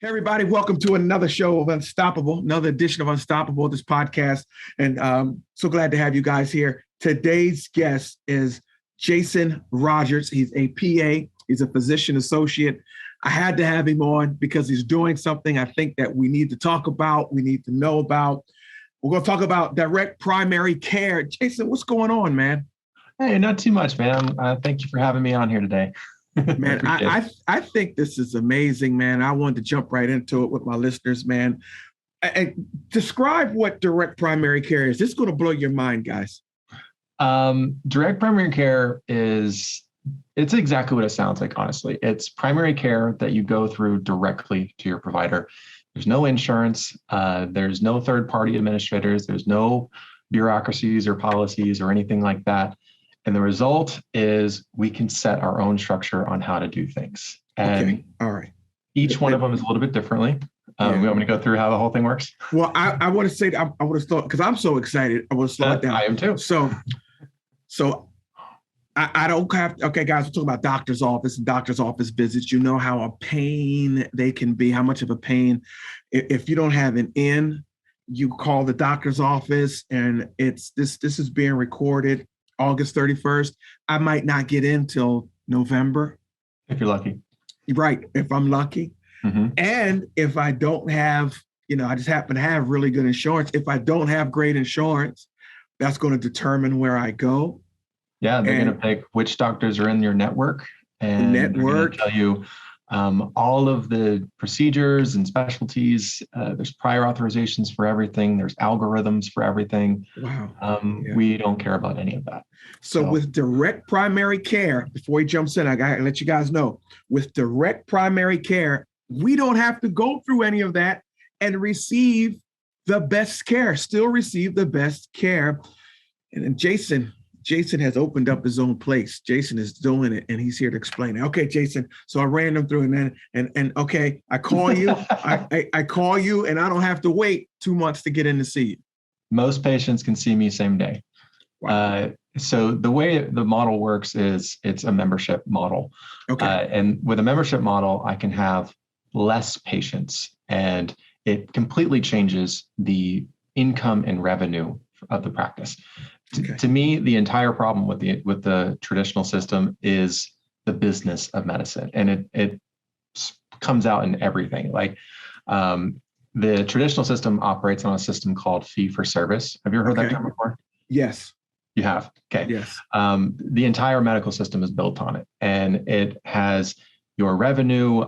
Hey, everybody, welcome to another show of Unstoppable, another edition of Unstoppable, this podcast. And so glad to have you guys here. Today's guest is Jason Rogers. He's a PA, he's a physician associate. I had to have him on because he's doing something I think that we need to talk about, we need to know about. We're going to talk about direct primary care. Jason, what's going on, man? Hey, not too much, man. Thank you for having me on here today. Man, I think this is amazing, man. I wanted to jump right into it with my listeners, man. Describe what direct primary care is. This is going to blow your mind, guys. Direct primary care it's exactly what it sounds like, honestly. It's primary care that you go through directly to your provider. There's no insurance. There's no third-party administrators. There's no bureaucracies or policies or anything like that. And the result is we can set our own structure on how to do things. And okay. All right. Each one of them is a little bit differently. We want me to go through how the whole thing works? Well, I want to say that I want to start because I'm so excited. I want to slow it down. I am too. So I don't have, okay, guys, we're talking about doctor's office and doctor's office visits. You know how a pain they can be, how much of a pain. If you don't have an in, you call the doctor's office and this is being recorded August 31st. I might not get in till November. If you're lucky. Right. If I'm lucky. Mm-hmm. And if I don't have, I just happen to have really good insurance. If I don't have great insurance, that's going to determine where I go. Yeah. They're going to pick which doctors are in your network and they're going to tell you all of the procedures and specialties. There's prior authorizations for everything. There's algorithms for everything. Wow. We don't care about any of that. So with direct primary care, before he jumps in, I got to let you guys know, with direct primary care, we don't have to go through any of that and receive the best care, still receive the best care. And then Jason has opened up his own place. Jason is doing it, and he's here to explain it. Okay, Jason. So I ran them through, and okay, I call you. I call you, and I don't have to wait 2 months to get in to see you. Most patients can see me same day. Wow. So the way the model works is it's a membership model. Okay. And with a membership model, I can have less patients, and it completely changes the income and revenue of the practice. Okay. To me, the entire problem with the traditional system is the business of medicine, and it comes out in everything. Like the traditional system operates on a system called fee for service. Have you ever heard that term before? Yes. You have? Okay. Yes. The entire medical system is built on it, and it has your revenue,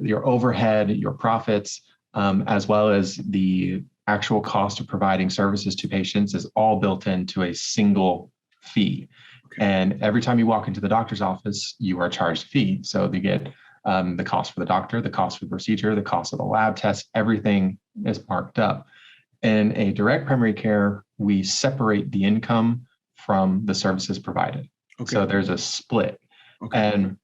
your overhead, your profits, as well as the actual cost of providing services to patients is all built into a single fee. Okay. And every time you walk into the doctor's office, you are charged a fee. So you get the cost for the doctor, the cost for the procedure, the cost of the lab test, everything is marked up. In a direct primary care, we separate the income from the services provided. Okay. So there's a split. Okay. And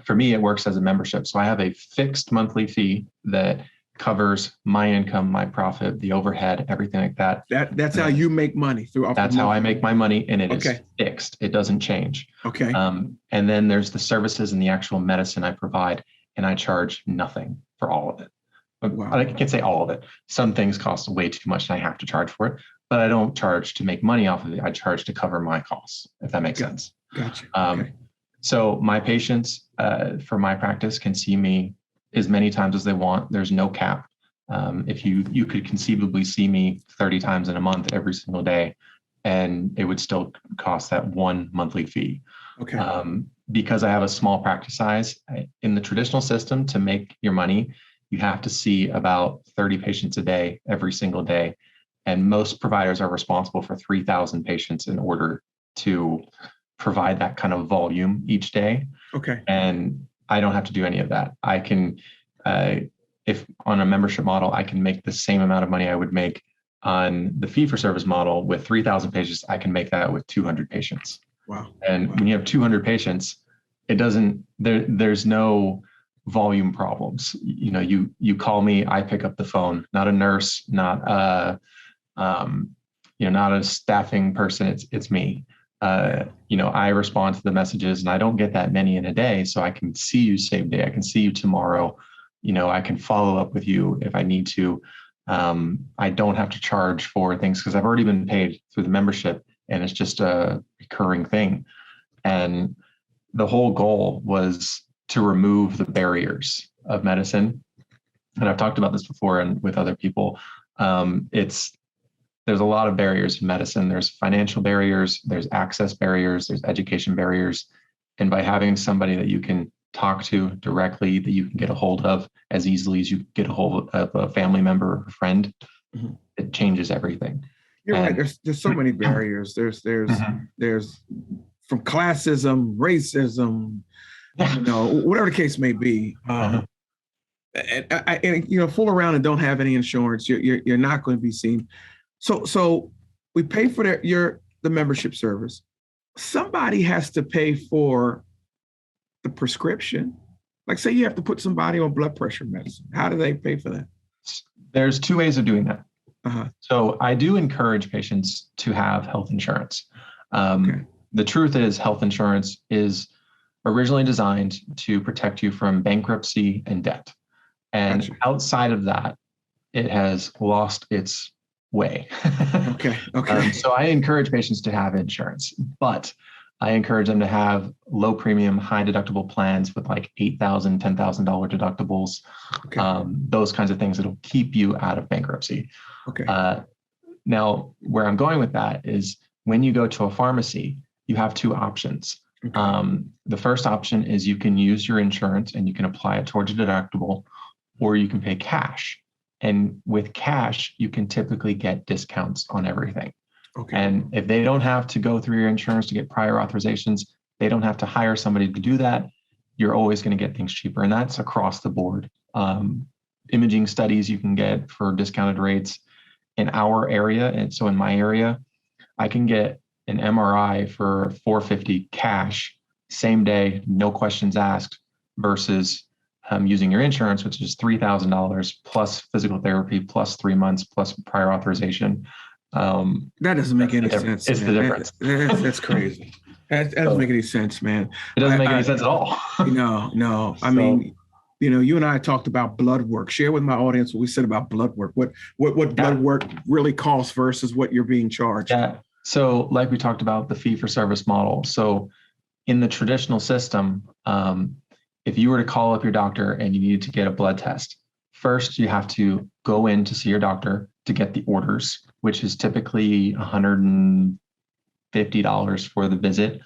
for me, it works as a membership. So I have a fixed monthly fee that covers my income, my profit, the overhead, everything like that. That's how you make money through. That's how I make my money, and it is fixed. It doesn't change. Okay. And then there's the services and the actual medicine I provide, and I charge nothing for all of it. Wow. I can't say all of it. Some things cost way too much, and I have to charge for it. But I don't charge to make money off of it. I charge to cover my costs, if that makes sense. Gotcha. So my patients for my practice can see me as many times as they want. There's no cap. If you could conceivably see me 30 times in a month every single day, and it would still cost that one monthly fee. Okay. Because I have a small practice size, in the traditional system, to make your money, you have to see about 30 patients a day, every single day. And most providers are responsible for 3,000 patients in order to provide that kind of volume each day. Okay. And I don't have to do any of that. I can, if on a membership model, I can make the same amount of money I would make on the fee for service model with 3,000 patients. I can make that with 200 patients. Wow. And when you have 200 patients, there's no volume problems. You call me, I pick up the phone, not a nurse, not not a staffing person. It's me. I respond to the messages, and I don't get that many in a day. So I can see you same day. I can see you tomorrow. I can follow up with you if I need to. I don't have to charge for things because I've already been paid through the membership, and it's just a recurring thing. And the whole goal was to remove the barriers of medicine. And I've talked about this before and with other people. There's a lot of barriers in medicine. There's financial barriers, there's access barriers, there's education barriers. And by having somebody that you can talk to directly, that you can get a hold of as easily as you get a hold of a family member or a friend, Mhm. it changes everything. You're right. There's so many barriers. There's from classism, racism, whatever the case may be. And fool around and don't have any insurance, you're not going to be seen. So we pay for the membership service. Somebody has to pay for the prescription. Like, say you have to put somebody on blood pressure medicine. How do they pay for that? There's two ways of doing that. Uh-huh. So I do encourage patients to have health insurance. Okay. The truth is, health insurance is originally designed to protect you from bankruptcy and debt. And Gotcha. outside of that, it has lost its way. Okay. So I encourage patients to have insurance, but I encourage them to have low premium, high deductible plans with like $8,000, $10,000 deductibles, Okay. those kinds of things that'll keep you out of bankruptcy. Okay. Now, where I'm going with that is when you go to a pharmacy, you have two options. Okay. The first option is you can use your insurance and you can apply it towards a deductible, or you can pay cash. And with cash, you can typically get discounts on everything. Okay. And if they don't have to go through your insurance to get prior authorizations, they don't have to hire somebody to do that, you're always going to get things cheaper. And that's across the board. Imaging studies you can get for discounted rates in our area. And so in my area, I can get an MRI for $450 cash, same day, no questions asked, versus using your insurance, which is $3,000 plus physical therapy, plus 3 months, plus prior authorization. That doesn't make any sense. It's the difference. That's crazy. That doesn't make any sense, man. It doesn't make any sense at all. No. I mean, you and I talked about blood work. Share with my audience what we said about blood work. What blood work really costs versus what you're being charged. Yeah. So like we talked about the fee for service model. So in the traditional system, if you were to call up your doctor and you needed to get a blood test, first you have to go in to see your doctor to get the orders, which is typically $150 for the visit.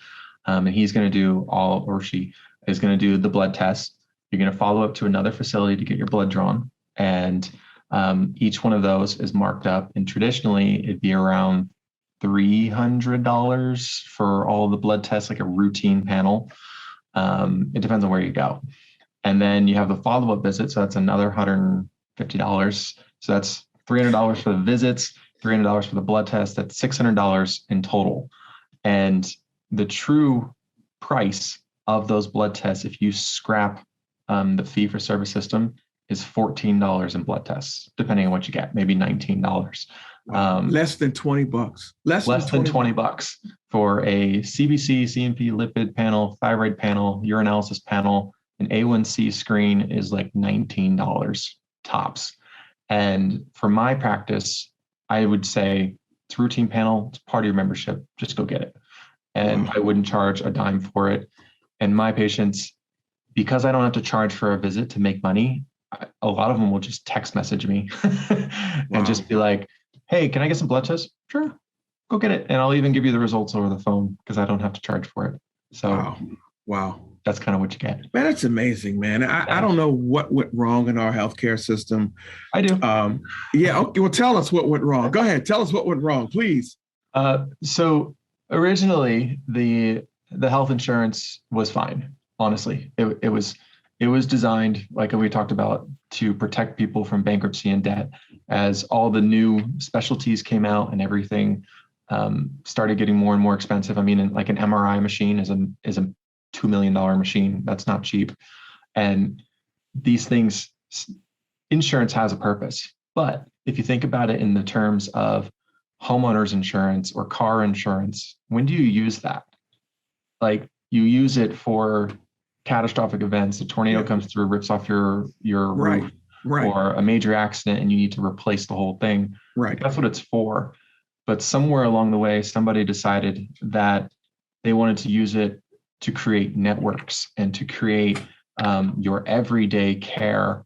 And he's going to do or she is going to do the blood test. You're going to follow up to another facility to get your blood drawn. And each one of those is marked up. And traditionally, it'd be around $300 for all the blood tests, like a routine panel. It depends on where you go. And then you have the follow-up visit. So that's another $150. So that's $300 for the visits, $300 for the blood test. That's $600 in total. And the true price of those blood tests, if you scrap the fee for service system, is $14 in blood tests, depending on what you get, maybe $19. Less than $20. Less than $20 for a CBC, CMP lipid panel, thyroid panel, urinalysis panel. An A1C screen is like $19 tops. And for my practice, I would say it's a routine panel, it's part of your membership, just go get it. And I wouldn't charge a dime for it. And my patients, because I don't have to charge for a visit to make money, a lot of them will just text message me and just be like, hey, can I get some blood tests? Sure, go get it. And I'll even give you the results over the phone because I don't have to charge for it. So wow. That's kind of what you get. Man, that's amazing, man. I don't know what went wrong in our healthcare system. I do. Yeah. Okay. Well, tell us what went wrong. Go ahead. Tell us what went wrong, please. So originally, the health insurance was fine. Honestly, it was designed, like we talked about, to protect people from bankruptcy and debt. As all the new specialties came out and everything started getting more and more expensive. I mean, like an MRI machine is a $2 million machine. That's not cheap. And these things, insurance has a purpose. But if you think about it in the terms of homeowners insurance or car insurance, when do you use that? Like, you use it for catastrophic events. A tornado comes through, rips off your roof, or a major accident and you need to replace the whole thing. Right. That's what it's for. But somewhere along the way, somebody decided that they wanted to use it to create networks and to create your everyday care.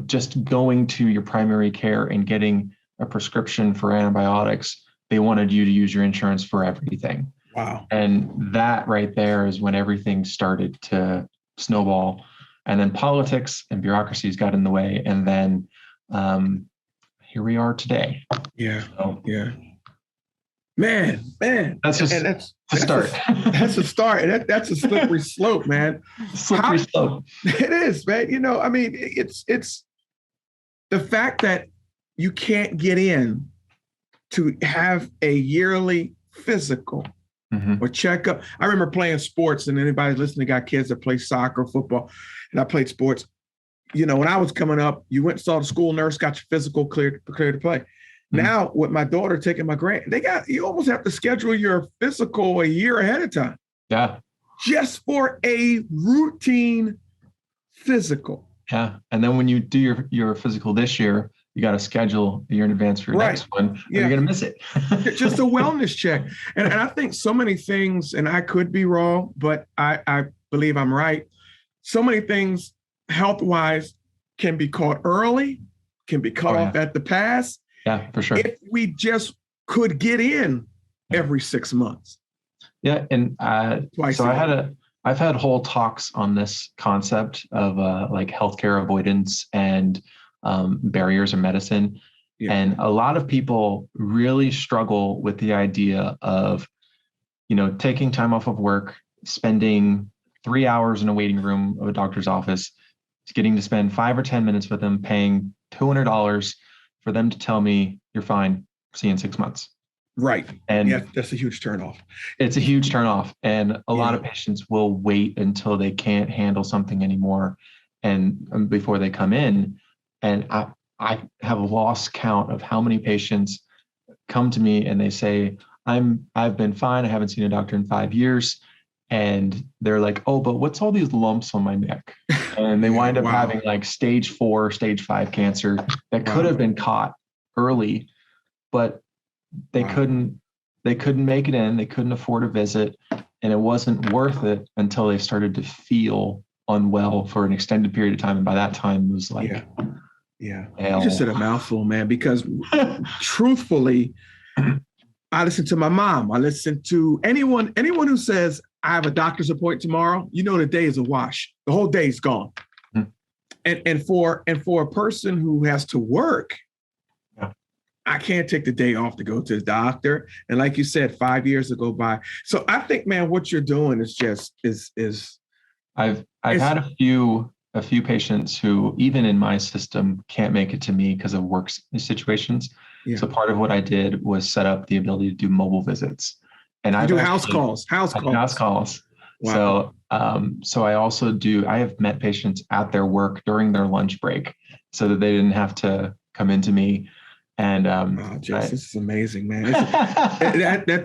Just going to your primary care and getting a prescription for antibiotics. They wanted you to use your insurance for everything. Wow. And that right there is when everything started to snowball. And then politics and bureaucracies got in the way. And then here we are today. Yeah. So, yeah. Man. That's just a start. That's a start. That's a slippery slope, man. Slippery slope. It is, man. It's the fact that you can't get in to have a yearly physical or checkup. I remember playing sports, and anybody listening got kids that play soccer, football, and I played sports. When I was coming up, you went and saw the school nurse, got your physical cleared to play. Now, with my daughter taking my grant, you almost have to schedule your physical a year ahead of time. Yeah. Just for a routine physical. Yeah. And then when you do your physical this year, you got to schedule a year in advance for your next one. You're going to miss it. Just a wellness check. And I think so many things, and I could be wrong, but I believe I'm right. So many things health-wise can be caught early, can be caught off at the pass. Yeah, for sure. If we just could get in every 6 months. Yeah. And Twice I've had whole talks on this concept of like healthcare avoidance and barriers in medicine. Yeah. And a lot of people really struggle with the idea of, taking time off of work, spending 3 hours in a waiting room of a doctor's office, getting to spend 5 or 10 minutes with them, paying $200 for them to tell me you're fine, see you in 6 months. Right. And that's a huge turnoff. It's a huge turnoff. And a lot of patients will wait until they can't handle something anymore and before they come in. And I have lost count of how many patients come to me and they say, I've been fine. I haven't seen a doctor in 5 years. And they're like, oh, but what's all these lumps on my neck? And they wind up having like stage 4, stage 5 cancer that could have been caught early, but they couldn't make it in. They couldn't afford a visit, and it wasn't worth it until they started to feel unwell for an extended period of time. And by that time it was like, you just said a mouthful, man, because truthfully, I listen to my mom. I listen to anyone who says, I have a doctor's appointment tomorrow, the day is a wash. The whole day's gone. And for a person who has to work, I can't take the day off to go to the doctor. And like you said, 5 years to go by. So I think, man, what you're doing is just is I've had a few patients who, even in my system, can't make it to me because of work situations. Yeah. So part of what I did was set up the ability to do mobile visits. And I do house calls. Wow. So I have met patients at their work during their lunch break so that they didn't have to come into me. And Jess, this is amazing, man.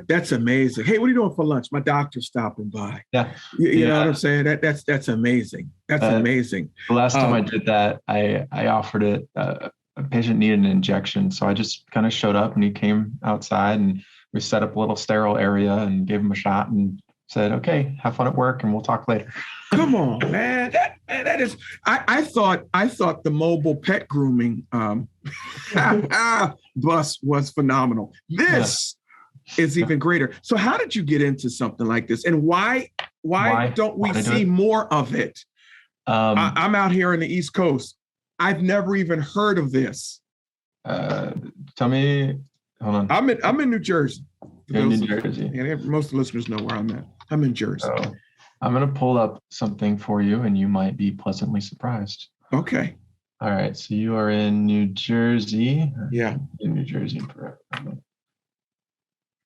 That's amazing. Hey, what are you doing for lunch? My doctor's stopping by. Yeah. You know what I'm saying? That's amazing. That's amazing. The last time I did that, I offered it. A patient needed an injection. So I just kind of showed up and he came outside and we set up a little sterile area and gave him a shot and said, okay, have fun at work and we'll talk later. Come on, man. That is, I thought the mobile pet grooming bus was phenomenal. This is even greater. So how did you get into something like this? And why don't we see more of it? I'm out here in the East Coast. I've never even heard of this. Tell me, hold on. I'm in New Jersey. In New Jersey. Yeah, most of the listeners know where I'm at. I'm in Jersey. So I'm going to pull up something for you and you might be pleasantly surprised. Okay. All right. So you are in New Jersey. Yeah. In New Jersey.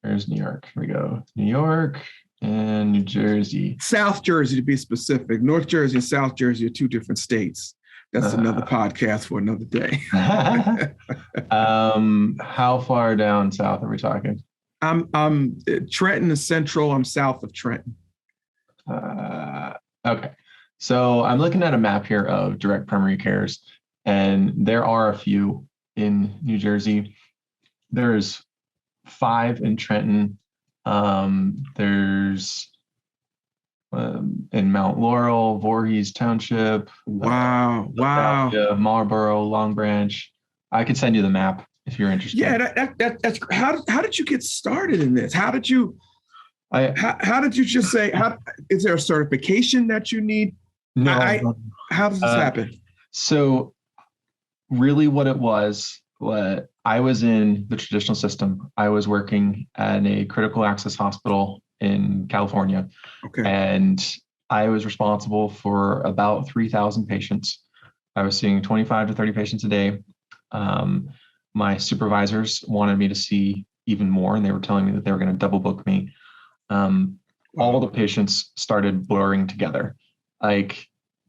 There's New York. Here we go. New York and New Jersey. South Jersey, to be specific. North Jersey and South Jersey are two different states. That's another podcast for another day. How far down south are we talking? I'm Trenton is central. I'm south of Trenton. Okay. So I'm looking at a map here of direct primary cares, and there are a few in New Jersey. There's 5 in Trenton. There's in Mount Laurel, Voorhees Township, Wow. Wow. Philadelphia, Marlboro, Long Branch. I could send you the map if you're interested. Yeah, that's how did you get started in this? How did you I how did you just say how is there a certification that you need? no. How does this happen? So really what it was, I was in the traditional system. I was working at a critical access hospital in California. Okay. And I was responsible for about 3,000 patients. I was seeing 25 to 30 patients a day. My supervisors wanted me to see even more, and they were telling me that they were going to double book me. All the patients started blurring together. Like,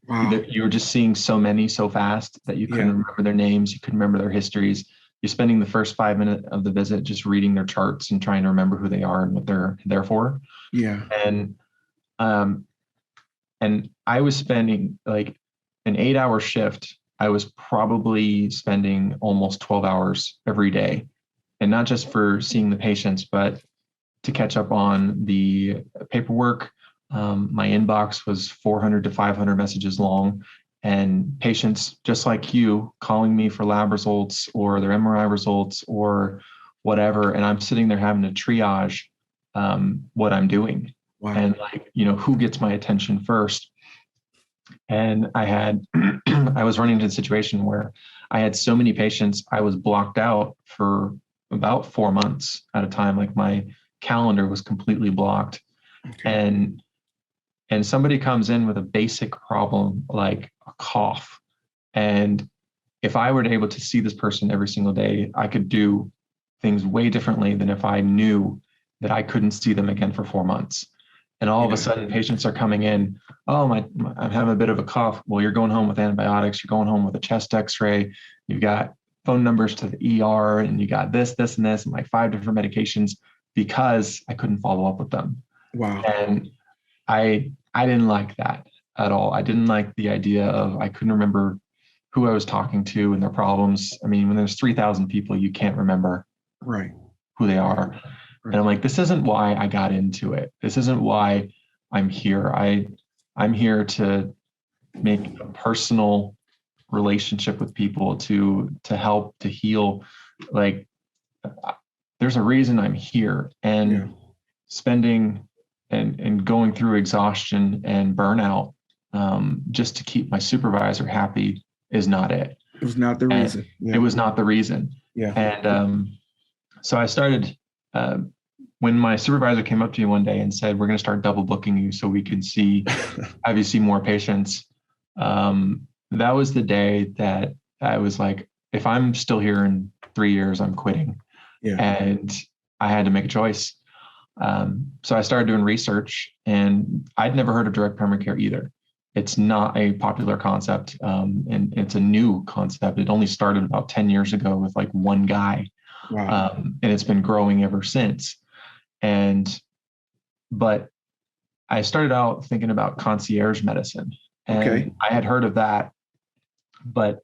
wow. You were just seeing so many so fast that you couldn't remember their names, you couldn't remember their histories. You're spending the first 5 minutes of the visit just reading their charts and trying to remember who they are and what they're there for. Yeah. And I was spending like an 8-hour shift. I was probably spending almost 12 hours every day, and not just for seeing the patients, but to catch up on the paperwork. My inbox was 400 to 500 messages long, and patients just like you calling me for lab results or their MRI results or whatever. And I'm sitting there having to triage what I'm doing. Wow. And who gets my attention first. And I was running into a situation where I had so many patients, I was blocked out for about 4 months at a time. Like, my calendar was completely blocked. Okay. And somebody comes in with a basic problem like a cough. And if I were able to see this person every single day, I could do things way differently than if I knew that I couldn't see them again for 4 months. And all of a sudden, patients are coming in, I'm having a bit of a cough. Well, you're going home with antibiotics. You're going home with a chest x-ray. You've got phone numbers to the ER, and you got this, and this, and like 5 different medications, because I couldn't follow up with them. Wow. And I didn't like that at all. I didn't like the idea of I couldn't remember who I was talking to and their problems. I mean, when there's 3,000 people, you can't remember who they are. Right. And I'm like, this isn't why I got into it. This isn't why I'm here. I'm here to make a personal relationship with people, to help, to heal. Like, there's a reason I'm here. And spending and going through exhaustion and burnout just to keep my supervisor happy is not it. It was not the reason. It was not the reason. Yeah. And so I started, when my supervisor came up to me one day and said, we're going to start double booking you so we can have you see more patients. That was the day that I was like, if I'm still here in 3 years, I'm quitting. Yeah. And I had to make a choice. So I started doing research, and I'd never heard of direct primary care either. It's not a popular concept, and it's a new concept. It only started about 10 years ago with like one guy. Wow. And it's been growing ever since. But I started out thinking about concierge medicine, and I had heard of that, but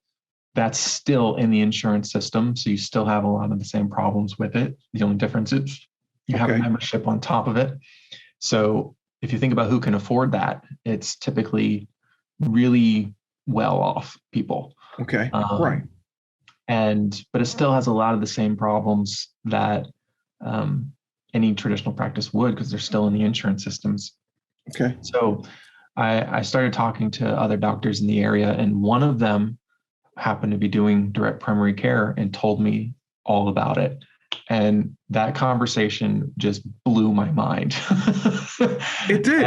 that's still in the insurance system. So you still have a lot of the same problems with it. The only difference is you have a membership on top of it. So if you think about who can afford that, it's typically really well off people. Okay. Right. But it still has a lot of the same problems that any traditional practice would, because they're still in the insurance systems. Okay. So I started talking to other doctors in the area, and one of them happened to be doing direct primary care and told me all about it. And that conversation just blew my mind. It did.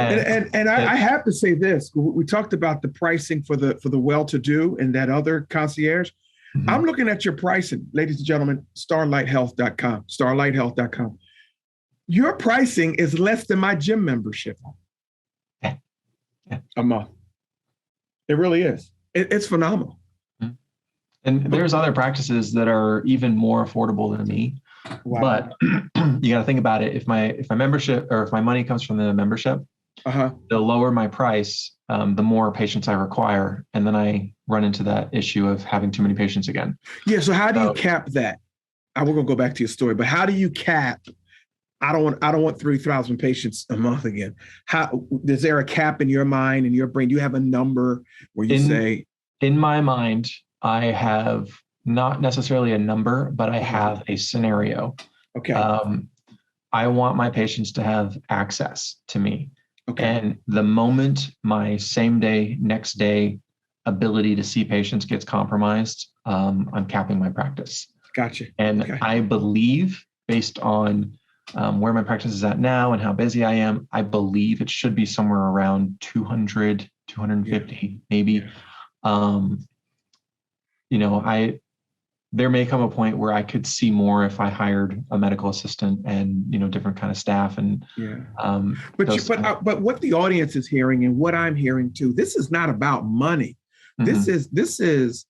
And I have to say this. We talked about the pricing for the well-to-do and that other concierge. Mm-hmm. I'm looking at your pricing, ladies and gentlemen, starlighthealth.com. Your pricing is less than my gym membership a month. It really is. It's phenomenal. Mm-hmm. And there's other practices that are even more affordable than me. Wow. But you got to think about it. If my membership, or if my money comes from the membership, Uh-huh. The lower my price, the more patients I require. And then I run into that issue of having too many patients again. Yeah. So how do you So cap that? We're gonna go back to your story, but how do you cap? I don't want 3,000 patients a month again. How is there a cap in your mind, in your brain? Do you have a number where you in say, in my mind, I have not necessarily a number, but I have a scenario. okay, Um, I want my patients to have access to me. okay, And the moment my same day, next day ability to see patients gets compromised, I'm capping my practice. gotcha. And Okay, I believe, based on where my practice is at now and how busy I am, I believe it should be somewhere around 200, 250, maybe. yeah, Um, there may come a point where I could see more if I hired a medical assistant and, different kind of staff and yeah. those. But what the audience is hearing and what I'm hearing too, this is not about money. This Mhm.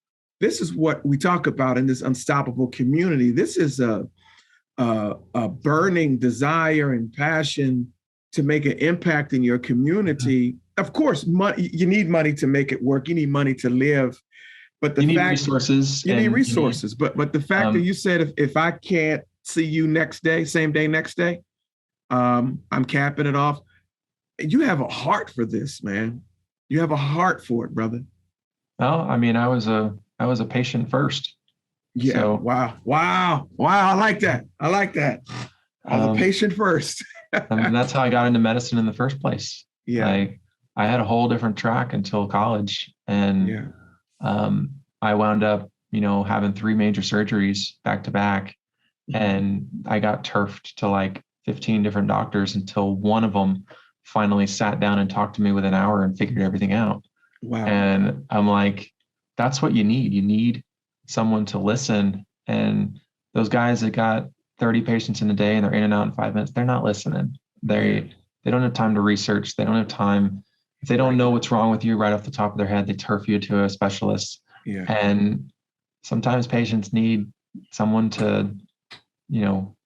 is what we talk about in this unstoppable community. This is a burning desire and passion to make an impact in your community. Of course, money, you need money to make it work. You need money to live. But the You need fact resources. you need And resources. But the fact that you said if I can't see you next day, same day, next day, I'm capping it off. You have a heart for this, man. You have a heart for it, brother. well, I mean, I was a patient first. Yeah. So Wow. Wow. Wow. I like that. I like that. I was a um, patient first. I mean, that's how I got into medicine in the first place. Yeah. I had a whole different track until college, and Yeah. I wound up, having 3 major surgeries back to back, and I got turfed to like 15 different doctors until one of them finally sat down and talked to me within an hour and figured everything out. Wow. And I'm like, that's what you need. You need someone to listen. And those guys that got 30 patients in a day and they're in and out in 5 minutes, they're not listening. They don't have time to research. They don't have time. If they don't know what's wrong with you right off the top of their head, they turf you to a specialist. Yeah. And sometimes patients need someone to,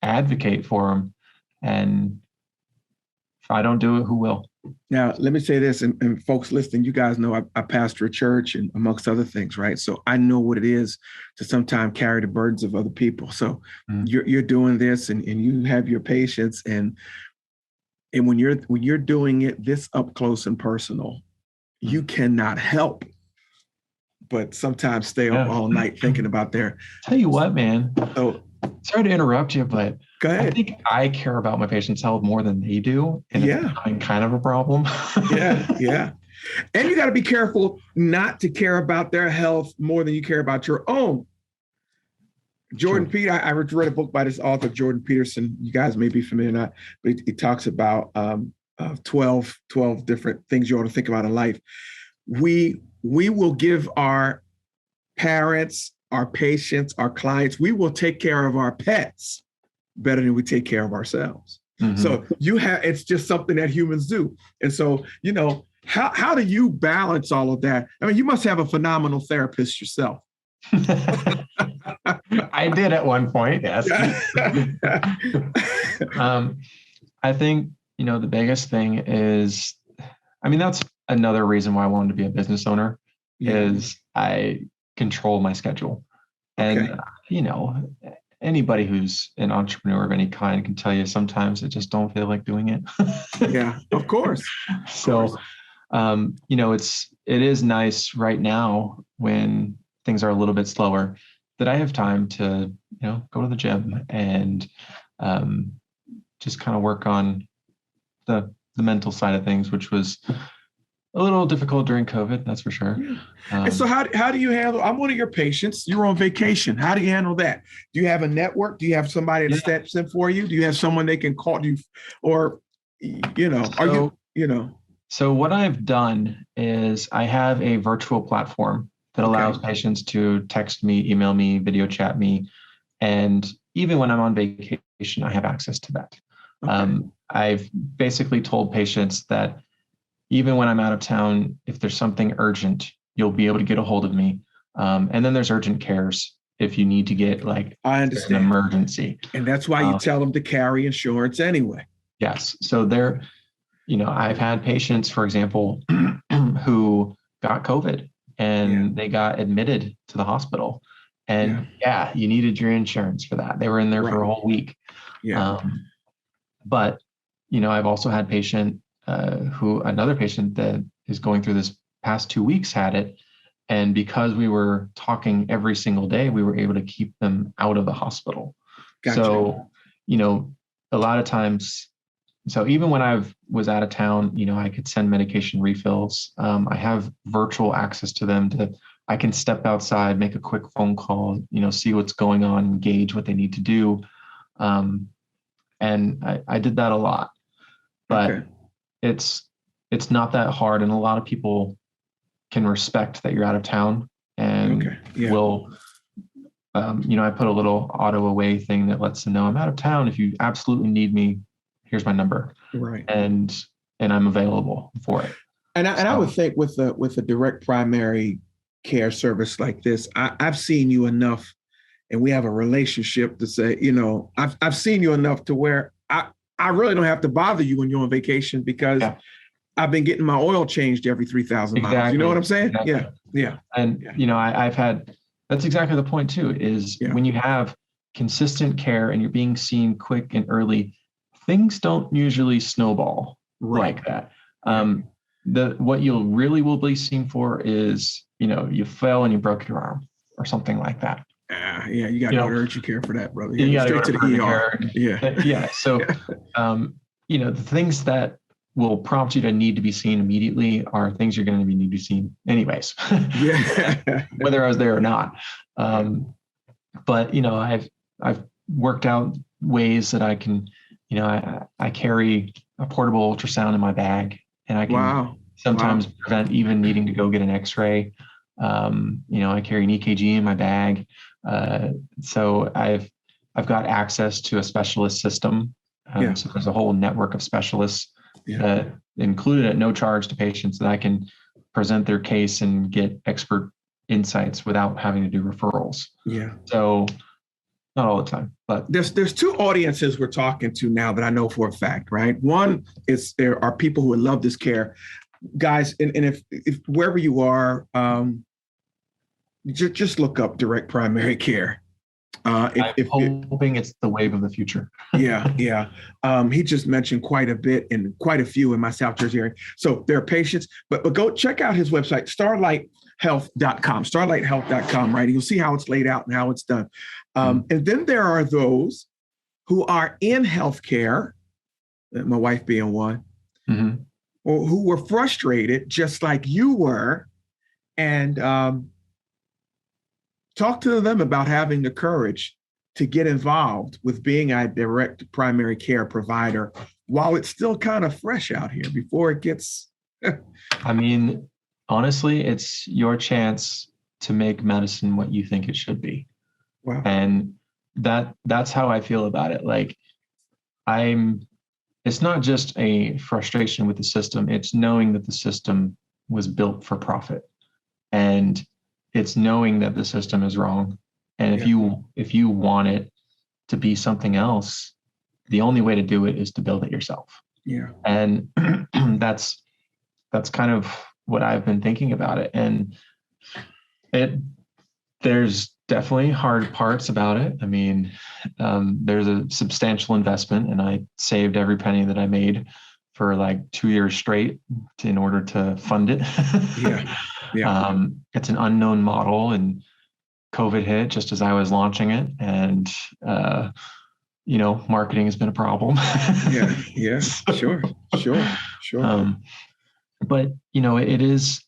advocate for them. And if I don't do it, who will? Now, let me say this, and folks listening, you guys know I pastor a church and amongst other things, right? So I know what it is to sometimes carry the burdens of other people. So you're doing this and you have your patients and when you're doing it this up close and personal, you cannot help but sometimes stay up all night thinking about their. Tell you what, man. So sorry to interrupt you, but go ahead. I think I care about my patient's health more than they do. And Yeah. it's becoming kind of a problem. Yeah. And you got to be careful not to care about their health more than you care about your own. Jordan Peterson, I read a book by this author, Jordan Peterson. You guys may be familiar or not, but he talks about 12 different things you ought to think about in life. We will give our parents, our patients, our clients, we will take care of our pets better than we take care of ourselves. Mm-hmm. So it's just something that humans do. And so, how do you balance all of that? I mean, you must have a phenomenal therapist yourself. I did at one point, yes. I think, the biggest thing is, that's another reason why I wanted to be a business owner is I control my schedule. And, anybody who's an entrepreneur of any kind can tell you sometimes I just don't feel like doing it. Yeah, of course. So, it is nice right now when things are a little bit slower that I have time to, go to the gym and just kind of work on the mental side of things, which was a little difficult during COVID, that's for sure. And so how do you handle, I'm one of your patients, you're on vacation. How do you handle that? Do you have a network? Do you have somebody that steps in for you? Do you have someone they can call you or, So what I've done is I have a virtual platform that allows patients to text me, email me, video chat me. And even when I'm on vacation, I have access to that. I've basically told patients that even when I'm out of town, if there's something urgent, you'll be able to get a hold of me. And then there's urgent cares if you need to get I understand. an emergency. And that's why you tell them to carry insurance anyway. Yes. So I've had patients, for example, who got COVID and they got admitted to the hospital. And you needed your insurance for that. They were in there for a whole week. Yeah. But, I've also had another patient that is going through this past 2 weeks had it. And because we were talking every single day, we were able to keep them out of the hospital. Gotcha. So, a lot of times, so even when I was out of town, I could send medication refills. I have virtual access to them I can step outside, make a quick phone call, see what's going on, engage what they need to do. And I did that a lot, but it's not that hard. And a lot of people can respect that you're out of town and will, I put a little auto away thing that lets them know I'm out of town. If you absolutely need me, here's my number. Right. And I'm available for it. And I would think with a direct primary care service like this, I've seen you enough, and we have a relationship to say, I've seen you enough to where I really don't have to bother you when you're on vacation, because I've been getting my oil changed every 3,000 miles. You know what I'm saying? Exactly. Yeah. And, I've had, that's exactly the point too, is when you have consistent care and you're being seen quick and early, things don't usually snowball like that. What you'll really will be seen for is, you fell and you broke your arm or something like that. You got to go to urgent care for that, brother. You got to go to the ER. Yeah. So, the things that will prompt you to need to be seen immediately are things you're going to need to be seen anyways, whether I was there or not. But, I've worked out ways that I can, I carry a portable ultrasound in my bag, and I can sometimes prevent even needing to go get an x-ray. I carry an EKG in my bag. So I've got access to a specialist system. So there's a whole network of specialists that included at no charge to patients that I can present their case and get expert insights without having to do referrals. So not all the time, but there's two audiences we're talking to now that I know for a fact, right? One is there are people who would love this care, guys, and if wherever you are, just look up direct primary care. I'm hoping it's the wave of the future. He just mentioned quite a bit and quite a few in my South Jersey area. So there are patients, but go check out his website, starlighthealth.com, right? You'll see how it's laid out and how it's done. And then there are those who are in healthcare, my wife being one, or who were frustrated just like you were, and talk to them about having the courage to get involved with being a direct primary care provider while it's still kind of fresh out here before it gets. I mean, honestly, it's your chance to make medicine what you think it should be. Wow. And that's how I feel about it. Like it's not just a frustration with the system. It's knowing that the system was built for profit, and it's knowing that the system is wrong. And if you want it to be something else, the only way to do it is to build it yourself. And that's kind of what I've been thinking about it. And there's definitely hard parts about it. I mean, there's a substantial investment, and I saved every penny that I made for like 2 years straight in order to fund it. It's an unknown model, and COVID hit just as I was launching it, and marketing has been a problem. Sure. But it is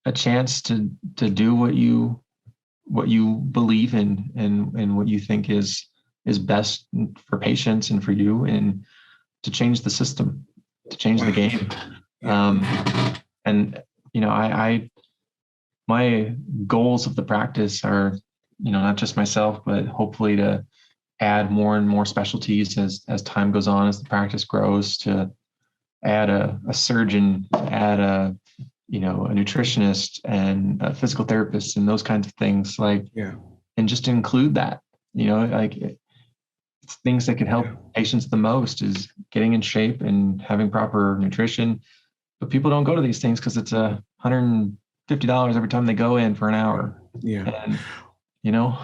a chance to do what you believe in, and what you think is best for patients and for you, and to change the system, to change the game. And my goals of the practice are, not just myself, but hopefully to add more and more specialties as time goes on, as the practice grows, to add a surgeon, add a nutritionist and a physical therapist and those kinds of things, and just include that, things that can help Yeah. patients the most is getting in shape and having proper nutrition. But people don't go to these things because it's $150 every time they go in for an hour. Yeah. And, you know,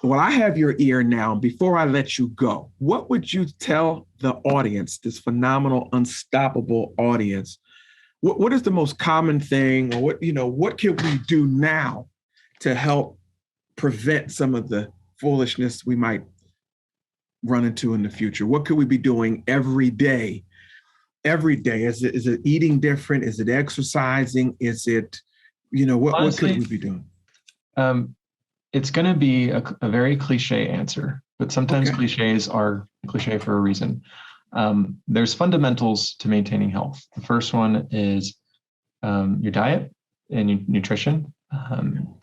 Well, I have your ear now. Before I let you go, what would you tell the audience, this phenomenal, unstoppable audience? What is the most common thing, or what can we do now to help prevent some of the foolishness we might run into in the future? What could we be doing every day? Every day, is it eating different? Is it exercising? Is it, what honestly, could we be doing? um, it's going to be a very cliche answer, but sometimes Okay. cliches are cliche for a reason. There's fundamentals to maintaining health. The first one is your diet and your nutrition,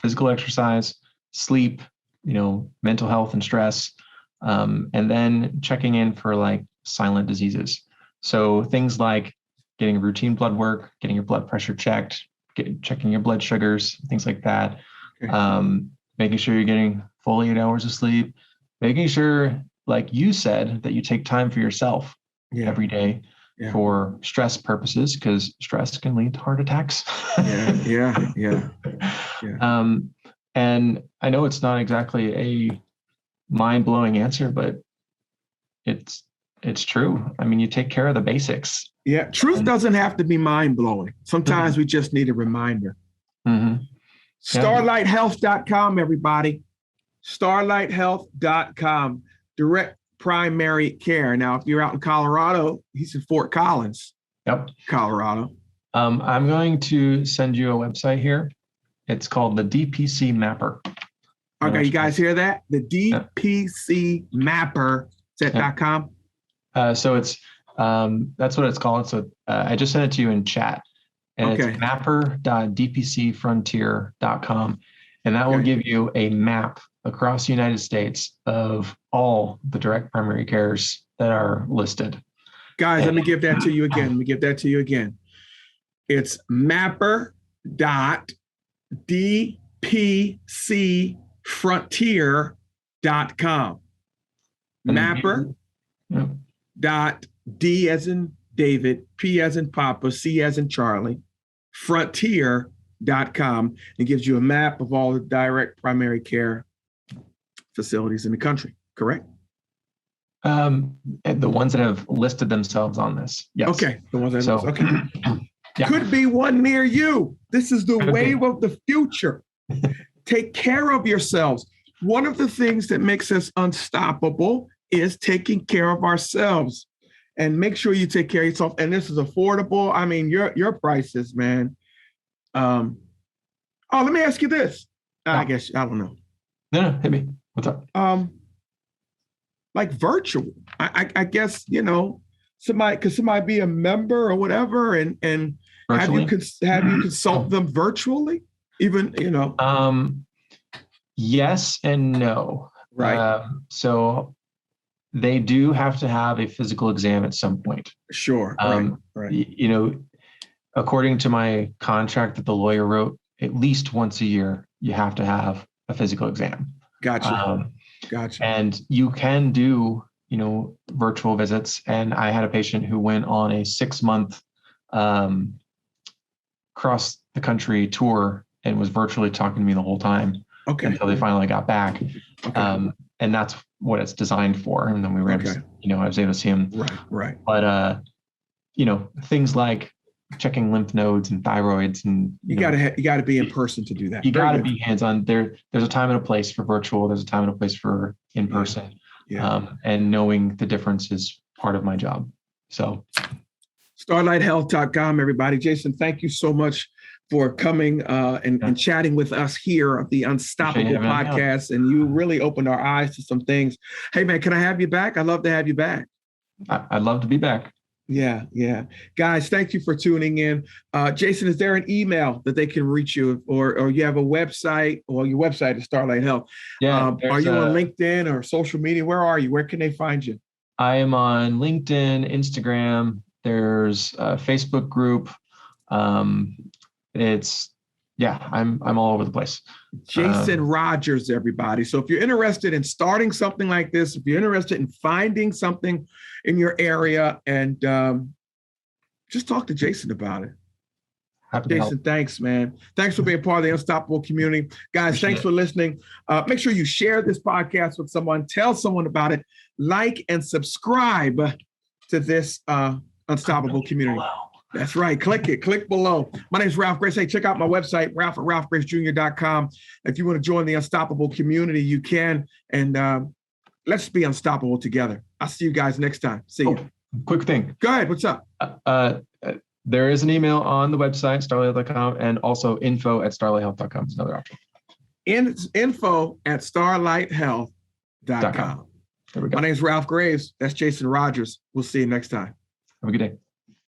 physical exercise, sleep, mental health and stress, and then checking in for like silent diseases. So things like getting routine blood work, getting your blood pressure checked, checking your blood sugars, things like that. Okay. Making sure you're getting full 8 hours of sleep, making sure, like you said, that you take time for yourself Yeah. every day Yeah. for stress purposes, because stress can lead to heart attacks. Yeah. And I know it's not exactly a mind-blowing answer, but it's true. I mean, you take care of the basics. Yeah. Truth doesn't have to be mind-blowing. Sometimes we just need a reminder. Mm-hmm. StarlightHealth.com, everybody. StarlightHealth.com. Direct primary care. Now, if you're out in Colorado, he's in Fort Collins. Yep. Colorado. I'm going to send you a website here. It's called the DPC Mapper. Okay, you guys hear that? The DPC Mapper. Is that .com? So it's that's what it's called. So I just sent it to you in chat. And Okay. It's mapper.dpcfrontier.com. And that will give you a map across the United States of all the direct primary cares that are listed. Guys, let me give that to you again. It's mapper.dpcfrontier.com. Mapper.d as in David, P as in Papa, C as in Charlie, frontier.com. It gives you a map of all the direct primary care facilities in the country, correct? And the ones that have listed themselves on this. Yes. Okay. The ones that okay. Yeah. Could be one near you. This is the wave of the future. Take care of yourselves. One of the things that makes us unstoppable is taking care of ourselves. And make sure you take care of yourself. And this is affordable. I mean, your prices, man. Let me ask you this. I guess I don't know. No, hit me. What's up? Like virtual. I guess somebody be a member or whatever, and have you consult them virtually? Even Yes and no. Right. So they do have to have a physical exam at some point. Sure. Right. According to my contract that the lawyer wrote, at least once a year, you have to have a physical exam. Gotcha. And you can do, virtual visits. And I had a patient who went on a 6-month cross the country tour and was virtually talking to me the whole time. Okay. Until they finally got back. Okay. And that's what it's designed for. And then we were able to, I was able to see him. Right. But, things like checking lymph nodes and thyroids, and you got to be in person to do that. You got to be hands-on. There's a time and a place for virtual. There's a time and a place for in person. Yeah. And knowing the difference is part of my job. So StarlightHealth.com, everybody. Jason, thank you so much for coming and chatting with us here of the Unstoppable Podcast. And you really opened our eyes to some things. Hey, man, can I have you back? I'd love to have you back. I'd love to be back. Yeah. Guys, thank you for tuning in. Jason, is there an email that they can reach you, or you have a website? Well, your website is Starlight Health. Yeah. Are you on LinkedIn or social media? Where are you? Where can they find you? I am on LinkedIn, Instagram. There's a Facebook group. It's Yeah, I'm all over the place. Jason Rogers, everybody. So if you're interested in starting something like this, if you're interested in finding something in your area, and just talk to Jason about it. Jason, thanks, man. Thanks for being part of the Unstoppable community. Guys, Appreciate thanks for listening. Make sure you share this podcast with someone. Tell someone about it. Like and subscribe to this Unstoppable community. That's right. Click it. Click below. My name is Ralph Grace. Hey, check out my website, ralph@ralphgracejr.com. If you want to join the Unstoppable community, you can. And let's be unstoppable together. I'll see you guys next time. See you. Quick thing. Go ahead. What's up? There is an email on the website, starlighthealth.com, and also info@starlighthealth.com is another option. info@starlighthealth.com. There we go. My name is Ralph Graves. That's Jason Rogers. We'll see you next time. Have a good day.